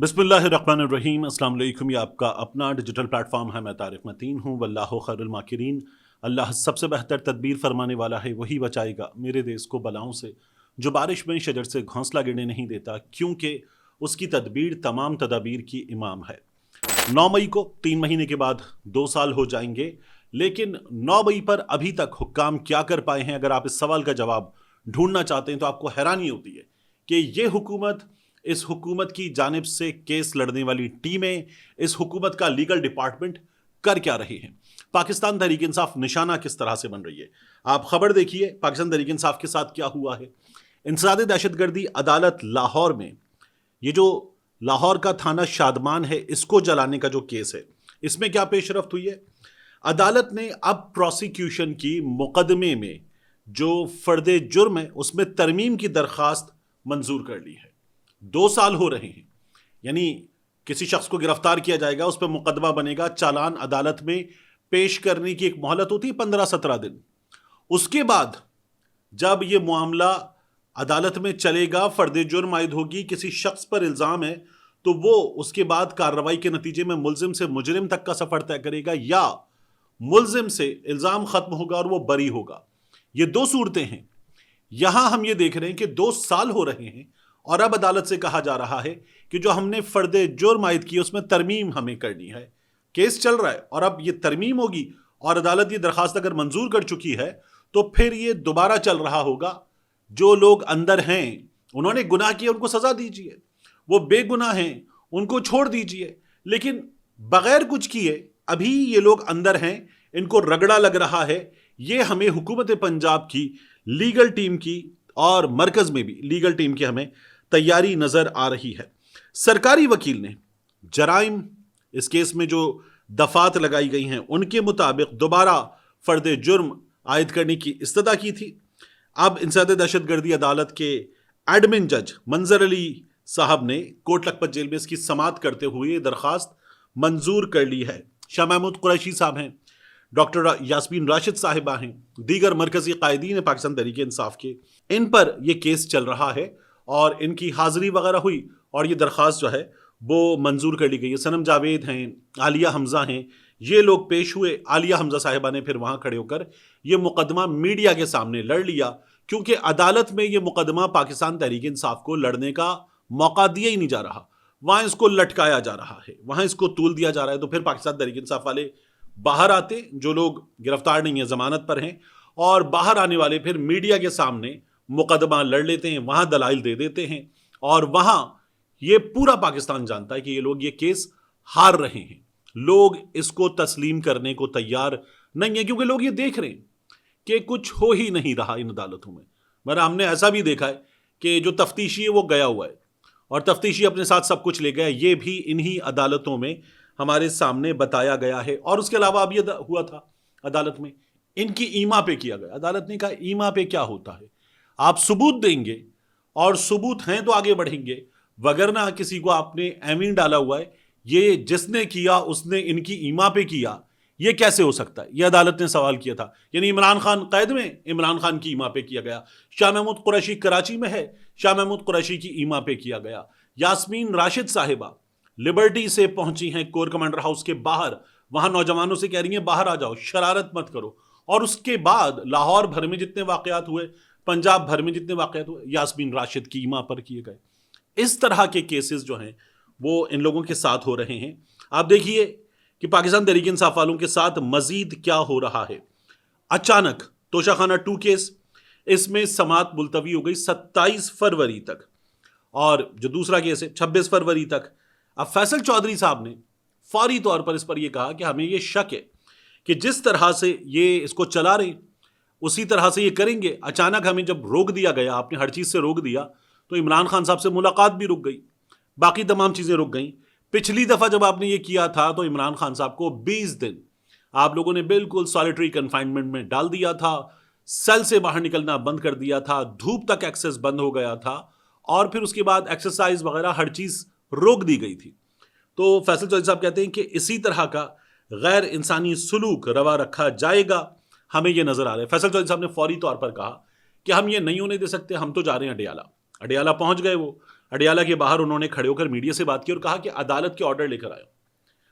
बिस्मिल्लाहिर्रहमानिर्रहीम। अस्सलाम वालेकुम। ये आपका अपना डिजिटल प्लेटफॉर्म है। मैं तारिक मतीन हूँ। वल्लाहु खैरुल माकिरीन। अल्लाह सबसे बेहतर तदबीर फरमाने वाला है, वही बचाएगा मेरे देश को बलाओं से। जो बारिश में शजर से घोंसला गिरने नहीं देता, क्योंकि उसकी तदबीर तमाम तदाबीर की इमाम है। 9 मई को 3 महीने के बाद 2 साल हो जाएंगे, लेकिन 9 मई पर अभी तक हुक्काम क्या कर पाए हैं? अगर आप इस सवाल का जवाब ढूंढना चाहते हैं तो आपको हैरानी होती है कि ये हुकूमत, इस हुकूमत की जानिब से केस लड़ने वाली टीमें, इस हुकूमत का लीगल डिपार्टमेंट कर क्या रहे हैं? पाकिस्तान तहरीक इंसाफ निशाना किस तरह से बन रही है? आप खबर देखिए पाकिस्तान तहरीक इंसाफ के साथ क्या हुआ है। इंसदाद दहशतगर्दी अदालत लाहौर में, ये जो लाहौर का थाना शादमान है, इसको जलाने का जो केस है, इसमें क्या पेशरफ्त हुई है? अदालत ने अब प्रोसिक्यूशन की मुकदमे में जो फर्दे जुर्म है उसमें तरमीम की दरखास्त मंजूर कर ली है। 2 साल हो रहे हैं, यानी किसी शख्स को गिरफ्तार किया जाएगा, उस पर मुकदमा बनेगा, चालान अदालत में पेश करने की एक मोहलत होती है 15-17 दिन। उसके बाद जब यह मामला अदालत में चलेगा, फर्दे जुर्म आयद होगी, किसी शख्स पर इल्जाम है, तो वो उसके बाद कार्रवाई के नतीजे में मुल्जिम से मुजरिम तक का सफर तय करेगा, या मुल्जिम से इल्जाम खत्म होगा और वो बरी होगा। ये 2 सूरतें हैं। यहां हम ये देख रहे हैं कि 2 साल हो रहे हैं और अब अदालत से कहा जा रहा है कि जो हमने फर्दे जुर्म आयद की उसमें तरमीम हमें करनी है। केस चल रहा है और अब ये तरमीम होगी और अदालत ये दरखास्त अगर मंजूर कर चुकी है तो फिर ये दोबारा चल रहा होगा। जो लोग अंदर हैं, उन्होंने गुनाह किया, उनको सजा दीजिए। वो बेगुनाह हैं, उनको छोड़ दीजिए। लेकिन बगैर कुछ किए अभी ये लोग अंदर हैं, इनको रगड़ा लग रहा है। ये हमें हुकूमत पंजाब की लीगल टीम की और मरकज में भी लीगल टीम की हमें तैयारी नजर आ रही है। सरकारी वकील ने जराइम, इस केस में जो दफात लगाई गई हैं उनके मुताबिक दोबारा फर्दे जुर्म आयद करने की इस्तदा की थी। अब इंसदाद दहशतगर्दी अदालत के एडमिन जज मंजर अली साहब ने कोट लखपत जेल में इसकी समाअत करते हुए दरखास्त मंजूर कर ली है। शाह महमूद कुरैशी साहब हैं, डॉक्टर यास्मीन राशिद साहिबा हैं, दीगर मरकजी कायदीन है पाकिस्तान तहरीक इंसाफ के, इन पर यह केस चल रहा है और इनकी हाजिरी वगैरह हुई और ये दरख्वास्त जो है वो मंजूर कर ली गई है। सनम जावेद हैं, आलिया हमजा हैं, ये लोग पेश हुए। आलिया हमजा साहिबा ने फिर वहाँ खड़े होकर ये मुकदमा मीडिया के सामने लड़ लिया, क्योंकि अदालत में ये मुकदमा पाकिस्तान तहरीक इंसाफ को लड़ने का मौका दिया ही नहीं जा रहा। वहाँ इसको लटकाया जा रहा है, वहाँ इसको तूल दिया जा रहा है। तो फिर पाकिस्तान तहरीक इंसाफ वाले बाहर आते, जो लोग गिरफ्तार नहीं है, जमानत पर हैं, और बाहर आने वाले फिर मीडिया के सामने मुकदमा लड़ लेते हैं, वहां दलाइल दे देते हैं और वहां ये पूरा पाकिस्तान जानता है कि ये लोग ये केस हार रहे हैं। लोग इसको तस्लीम करने को तैयार नहीं है, क्योंकि लोग ये देख रहे हैं कि कुछ हो ही नहीं रहा इन अदालतों में। मगर हमने ऐसा भी देखा है कि जो तफ्तीशी है वो गया हुआ है और तफ्तीशी अपने साथ सब कुछ ले गया। ये भी इन्हीं अदालतों में हमारे सामने बताया गया है। और उसके अलावा अब ये हुआ था अदालत में, इनकी ईमा पे किया गया। अदालत ने कहा ईमा पे क्या होता है, आप सबूत देंगे और सबूत हैं तो आगे बढ़ेंगे, वगरना किसी को आपने एमीन डाला हुआ है, ये जिसने किया उसने इनकी ईमा पे किया, ये कैसे हो सकता है? ये अदालत ने सवाल किया था। यानी इमरान खान कैद में, इमरान खान की ईमा पे किया गया। शाह महमूद कुरैशी कराची में है, शाह महमूद कुरैशी की ईमा पे किया गया। यास्मीन राशिद साहिबा लिबर्टी से पहुंची हैं कोर कमांडर हाउस के बाहर, वहां नौजवानों से कह रही हैं बाहर आ जाओ, शरारत मत करो। और उसके बाद लाहौर भर में जितने वाकयात हुए, पंजाब भर में जितने वाकयात हुए, यास्मीन राशिद की ईमा पर किए गए। इस तरह के केसेस जो हैं वो इन लोगों के साथ हो रहे हैं। आप देखिए कि पाकिस्तान तहरीक इंसाफ वालों के साथ मजीद क्या हो रहा है। अचानक तोशाखाना 2 केस, इसमें समाअत मुलतवी हो गई 27 फरवरी तक, और जो दूसरा केस है 26 फरवरी तक। अब फैसल चौधरी साहब ने फौरी तौर पर इस पर यह कहा कि हमें यह शक है कि जिस तरह से ये इसको चला रहे उसी तरह से ये करेंगे। अचानक हमें जब रोक दिया गया, आपने हर चीज़ से रोक दिया, तो इमरान खान साहब से मुलाकात भी रुक गई, बाकी तमाम चीज़ें रुक गई। पिछली दफ़ा जब आपने ये किया था तो इमरान खान साहब को 20 दिन आप लोगों ने बिल्कुल सॉलिटरी कन्फाइनमेंट में डाल दिया था, सेल से बाहर निकलना बंद कर दिया था, धूप तक एक्सेस बंद हो गया था, और फिर उसके बाद एक्सरसाइज वगैरह हर चीज़ रोक दी गई थी। तो फैसल चौधरी साहब कहते हैं कि इसी तरह का गैर इंसानी सलूक रवा रखा जाएगा, हमें यह नजर आ रहा है। फैसल चौधरी साहब ने फौरी तौर पर कहा कि हम ये नहीं होने दे सकते, हम तो जा रहे हैं अडियाला। अडियाला पहुंच गए वो, अडियाला के बाहर उन्होंने खड़े होकर मीडिया से बात की और कहा कि अदालत के ऑर्डर लेकर आए,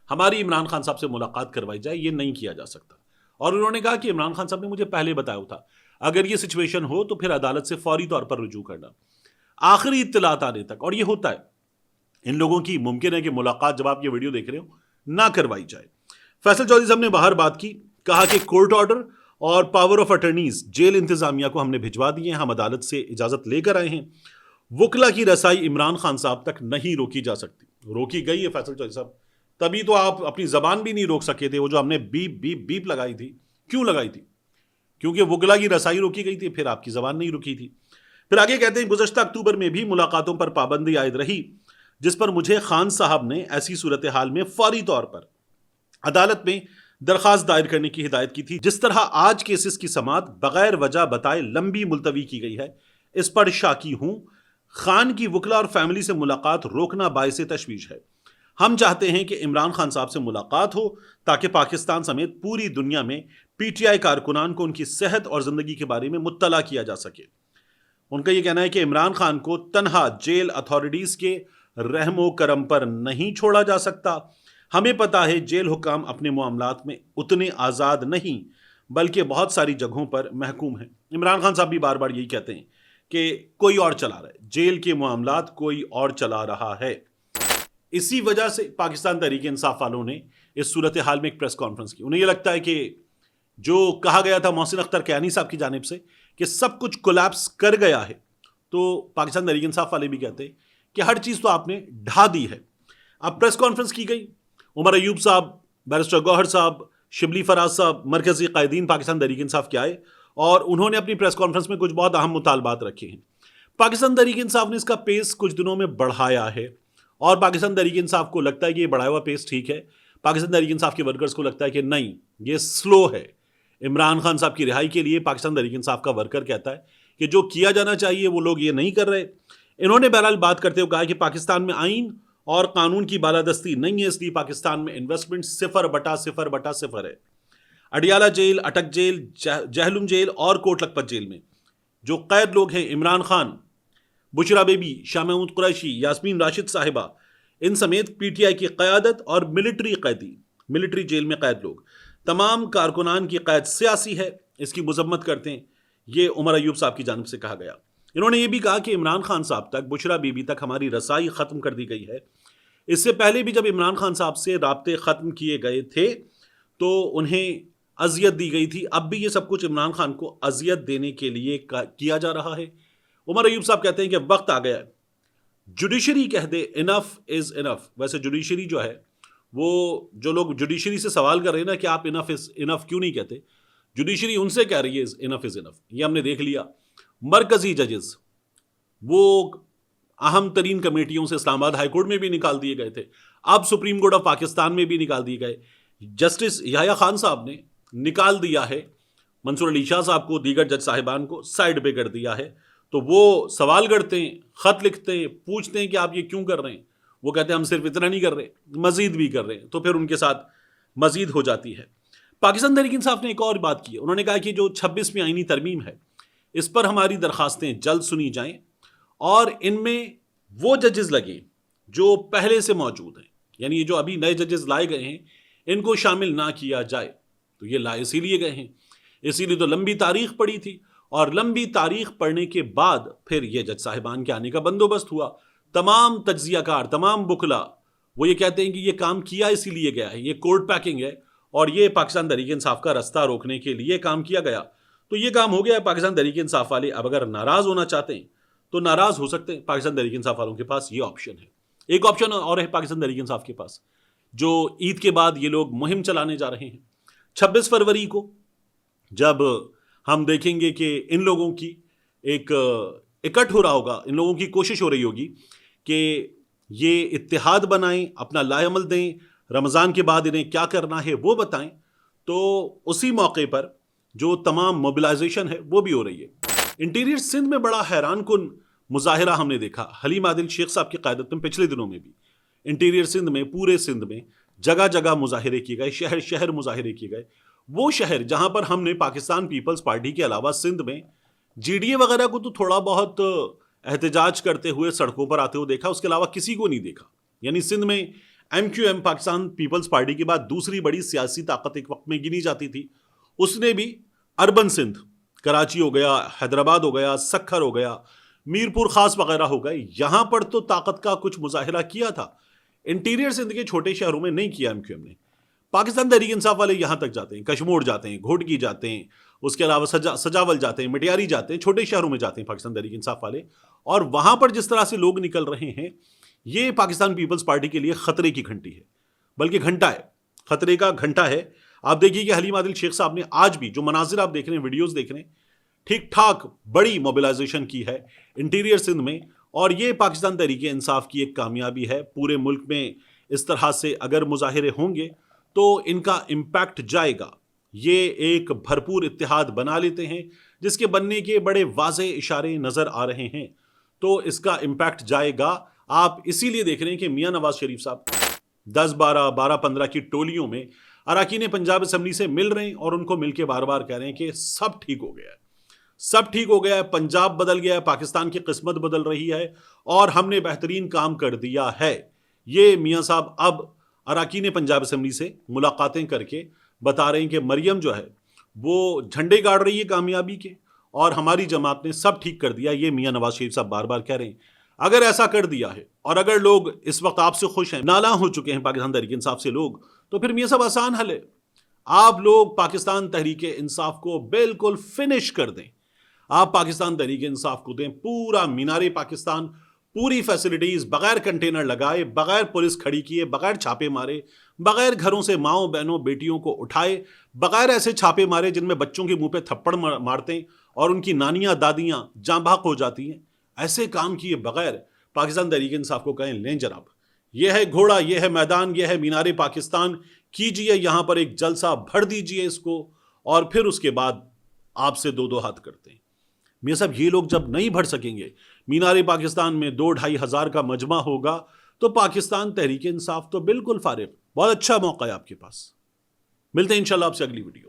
हमारी इमरान खान साहब से मुलाकात करवाई जाए, ये नहीं किया जा सकता। और उन्होंने कहा कि इमरान खान साहब ने मुझे पहले बताया था, अगर ये सिचुएशन हो तो फिर अदालत से फौरी तौर पर रुजू करना, आखिरी इत्तलात आने तक। और ये होता है, इन लोगों की मुमकिन है कि मुलाकात, जब आप ये वीडियो देख रहे हो, ना करवाई जाए। फैसल चौधरी साहब ने बाहर बात की, कहा कि कोर्ट ऑर्डर और पावर ऑफ अटर्नीज जेल इंतजामिया को हमने भिजवा दिए हैं, हम अदालत से इजाजत लेकर आए हैं, वकला की रसाई इमरान खान साहब तक नहीं रोकी जा सकती। रोकी गई है फैसल चौधरी साहब, तभी तो आप अपनी जबान भी नहीं रोक सके थे। वो जो हमने बीप बीप बीप लगाई थी, क्यों लगाई थी? क्योंकि वकला की रसाई रोकी गई थी, फिर आपकी जबान नहीं रुकी थी। फिर आगे कहते हैं, गुज़श्ता अक्टूबर में भी मुलाकातों पर पाबंदी आयद रही, जिस पर मुझे खान साहब ने ऐसी सूरत हाल में फौरी तौर पर अदालत में दरखास्त दायर करने की हिदायत की थी। जिस तरह आज केसेस की समाअत बगैर वजह बताए लंबी मुलतवी की गई है, इस पर शाकी हूं। खान की वकला और फैमिली से मुलाकात रोकना बायसे तशवीश है। हम चाहते हैं कि इमरान खान साहब से मुलाकात हो, ताकि पाकिस्तान समेत पूरी दुनिया में पीटीआई कारकुनान को उनकी सेहत और जिंदगी के बारे में मुत्तला किया जा सके। उनका यह कहना है कि इमरान खान को तन्हा जेल अथॉरिटीज के रहमो करम पर नहीं छोड़ा जा सकता। हमें पता है जेल हुकाम अपने मामलात में उतने आज़ाद नहीं, बल्कि बहुत सारी जगहों पर महकूम हैं। इमरान खान साहब भी बार बार यही कहते हैं कि कोई और चला रहा है, जेल के मामलात कोई और चला रहा है। इसी वजह से पाकिस्तान तहरीक इंसाफ वालों ने इस सूरत हाल में एक प्रेस कॉन्फ्रेंस की। उन्हें यह लगता है कि जो कहा गया था मोहसिन अख्तर कैनी साहब की जानिब से कि सब कुछ कोलैप्स कर गया है, तो पाकिस्तान तहरीक इंसाफ वाले भी कहते हैं कि हर चीज़ तो आपने ढा दी है। अब प्रेस कॉन्फ्रेंस की गई, उमर अयूब साहब, बैरिस्टर गौहर साहब, शिबली फराज साहब, मरकजी कायदीन पाकिस्तान तहरीक इंसाफ के आए और उन्होंने अपनी प्रेस कॉन्फ्रेंस में कुछ बहुत अहम मुतालबात रखे हैं। पाकिस्तान तहरीक इंसाफ ने इसका पेस कुछ दिनों में बढ़ाया है और पाकिस्तान तहरीक इंसाफ को लगता है कि ये बढ़ाया हुआ पेस ठीक है। पाकिस्तान तहरीक इंसाफ के वर्कर्स को लगता है कि नहीं, ये स्लो है। इमरान खान साहब की रिहाई के लिए पाकिस्तान तहरीक इंसाफ का वर्कर कहता है कि जो किया जाना चाहिए वो लोग ये नहीं कर रहे। इन्होंने बहरहाल बात करते हुए कहा कि पाकिस्तान में आइन और कानून की बालादस्ती नहीं है, इसलिए पाकिस्तान में इन्वेस्टमेंट 0/0/0 है। अडियाला जेल, अटक जेल, जहलुम जेल और कोट लखपत जेल में जो कैद लोग हैं, इमरान खान, बुशरा बेबी, शाह महमूद कुरैशी, यास्मीन राशिद साहिबा, इन समेत पीटीआई की क़यादत और मिलिट्री कैदी, मिलिट्री जेल में कैद लोग, तमाम कारकुनान की कैद सियासी है, इसकी मजम्मत करते हैं। ये उमर अयूब साहब की जानिब से कहा गया। इन्होंने ये भी कहा कि इमरान खान साहब तक, बुशरा बीबी तक हमारी रसाई ख़त्म कर दी गई है। इससे पहले भी जब इमरान खान साहब से राब्ते ख़त्म किए गए थे तो उन्हें अजियत दी गई थी। अब भी ये सब कुछ इमरान खान को अजियत देने के लिए किया जा रहा है। उमर अयूब साहब कहते हैं कि वक्त आ गया है, जुडिशरी कह दे इनफ इज़ इनफ। वैसे जुडिशरी जो है, वो जो लोग जुडिशरी से सवाल कर रहे हैं ना कि आप इनफ इज़ इनफ क्यों नहीं कहते, जुडिशरी उनसे कह रही है इनफ इज़ इनफ। ये हमने देख लिया। मरकजी जजेस वो अहम तरीन कमेटियों से इस्लामाबाद हाईकोर्ट में भी निकाल दिए गए थे, अब सुप्रीम कोर्ट ऑफ पाकिस्तान में भी निकाल दिए गए। जस्टिस याह्या खान साहब ने निकाल दिया है मंसूर अली शाह साहब को, दीगर जज साहिबान को साइड पे कर दिया है। तो वो सवाल करते हैं, ख़त लिखते हैं, पूछते हैं कि आप ये क्यों कर रहे हैं। वो कहते हैं हम सिर्फ इतना नहीं कर रहे, मजीद भी कर रहे हैं। तो फिर उनके साथ मजीद हो जाती है। पाकिस्तान तहरीक इंसाफ ने एक और बात की है। उन्होंने कहा कि जो 26वीं आईनी तरमीम है, इस पर हमारी दरखास्तें जल्द सुनी जाएं और इनमें वो जजेस लगे जो पहले से मौजूद हैं, यानी ये जो अभी नए जजेस लाए गए हैं इनको शामिल ना किया जाए। तो ये लाए इसीलिए गए हैं, इसीलिए तो लंबी तारीख पड़ी थी और लंबी तारीख पढ़ने के बाद फिर ये जज साहिबान के आने का बंदोबस्त हुआ। तमाम तज्जियाकार, तमाम बुकला वो ये कहते हैं कि ये काम किया इसीलिए गया है, ये कोर्ट पैकिंग है और ये पाकिस्तान तहरीक इंसाफ का रास्ता रोकने के लिए काम किया गया। तो ये काम हो गया है। पाकिस्तान तहरीक इंसाफ वाले अब अगर नाराज़ होना चाहते हैं तो नाराज़ हो सकते हैं। पाकिस्तान तहरीक इंसाफ वालों के पास ये ऑप्शन है। एक ऑप्शन और है पाकिस्तान तहरीक इंसाफ के पास, जो ईद के बाद ये लोग मुहिम चलाने जा रहे हैं। 26 फरवरी को जब हम देखेंगे कि इन लोगों की एक इकट्ठ हो रहा होगा, इन लोगों की कोशिश हो रही होगी कि ये इत्तेहाद बनाएं, अपना लाएअमल दें, रमज़ान के बाद इन्हें क्या करना है वो बताएं। तो उसी मौके पर जो तमाम मोबिलाइजेशन है वो भी हो रही है। इंटीरियर सिंध में बड़ा हैरान कुन मुजाहिरा हमने देखा हलीम आदिल शेख साहब की क़यादत में। पिछले दिनों में भी इंटीरियर सिंध में, पूरे सिंध में जगह जगह मुजाहिरे किए गए, शहर शहर मुजाहिरे किए गए। वो शहर जहां पर हमने पाकिस्तान पीपल्स पार्टी के अलावा सिंध में जीडीए वगैरह को तो थोड़ा बहुत एहतजाज करते हुए सड़कों पर आते हुए देखा, उसके अलावा किसी को नहीं देखा। यानी सिंध में MQM पाकिस्तान पीपल्स पार्टी के बाद दूसरी बड़ी सियासी ताकत एक वक्त में गिनी जाती थी, उसने भी अर्बन सिंध, कराची हो गया, हैदराबाद हो गया, सक्खर हो गया, मीरपुर खास वगैरह हो गए, यहां पर तो ताकत का कुछ मुजाहिरा किया था। इंटीरियर सिंध के छोटे शहरों में नहीं किया MQM ने। पाकिस्तान तहरीक इंसाफ वाले यहां तक जाते हैं, कश्मीर जाते हैं, घोटकी जाते हैं, उसके अलावा सजावल जाते हैं, मटियारी जाते हैं, छोटे शहरों में जाते हैं पाकिस्तान तहरीक इंसाफ वाले। और वहां पर जिस तरह से लोग निकल रहे हैं, ये पाकिस्तान पीपल्स पार्टी के लिए खतरे की घंटी है, बल्कि घंटा है, खतरे का घंटा है। आप देखिए कि हलीम आदिल शेख साहब ने आज भी जो मनाजिर आप देख रहे हैं, वीडियोस देख रहे हैं, ठीक ठाक बड़ी मोबिलाइजेशन की है इंटीरियर सिंध में। और ये पाकिस्तान तहरीक इंसाफ की एक कामयाबी है। पूरे मुल्क में इस तरह से अगर मुजाहिरे होंगे तो इनका इम्पैक्ट जाएगा। ये एक भरपूर इत्तेहाद बना लेते हैं, जिसके बनने के बड़े वाज़े इशारे नज़र आ रहे हैं, तो इसका इम्पैक्ट जाएगा। आप इसीलिए देख रहे हैं कि मियां नवाज शरीफ साहब 10-12, 12-15 की टोलियों में अरकान पंजाब असम्बली से मिल रहे हैं और उनको मिलकर बार बार कह रहे हैं कि सब ठीक हो गया है, सब ठीक हो गया है, पंजाब बदल गया है, पाकिस्तान की किस्मत बदल रही है और हमने बेहतरीन काम कर दिया है। ये मियां साहब अब अरकान पंजाब असम्बली से मुलाकातें करके बता रहे हैं कि मरियम जो है वो झंडे गाड़ रही है कामयाबी के और हमारी जमात ने सब ठीक कर दिया। ये मियां नवाज शरीफ साहब बार बार कह रहे हैं। अगर ऐसा कर दिया है और अगर लोग इस वक्त आपसे खुश हैं, नाला हो चुके हैं पाकिस्तान तहरीक इंसाफ से लोग, तो फिर मियां साहब आसान हल है, आप लोग पाकिस्तान तहरीक इंसाफ को बिल्कुल फिनिश कर दें। आप पाकिस्तान तहरीक इंसाफ को दें पूरा मीनारे पाकिस्तान, पूरी फैसिलिटीज, बगैर कंटेनर लगाए, बगैर पुलिस खड़ी किए, बगैर छापे मारे, बगैर घरों से माओ बहनों बेटियों को उठाए, बगैर ऐसे छापे मारे जिनमें बच्चों के मुंह पे थप्पड़ मारते हैं और उनकी नानियां दादियां जाँ बहक हो जाती हैं। ऐसे काम किए बगैर पाकिस्तान तहरीक इंसाफ को कहें, लें जनाब, यह है घोड़ा, यह है मैदान, यह है मीनारे पाकिस्तान, कीजिए यहां पर एक जलसा, भर दीजिए इसको और फिर उसके बाद आपसे दो दो हाथ करते हैं। मियां साहब ये लोग जब नहीं भर सकेंगे, मीनारे पाकिस्तान में 2-2.5 हज़ार का मजमा होगा, तो पाकिस्तान तहरीक इंसाफ तो बिल्कुल फारिग। बहुत अच्छा मौका है आपके पास। मिलते हैं इंशाल्लाह आपसे अगली वीडियो।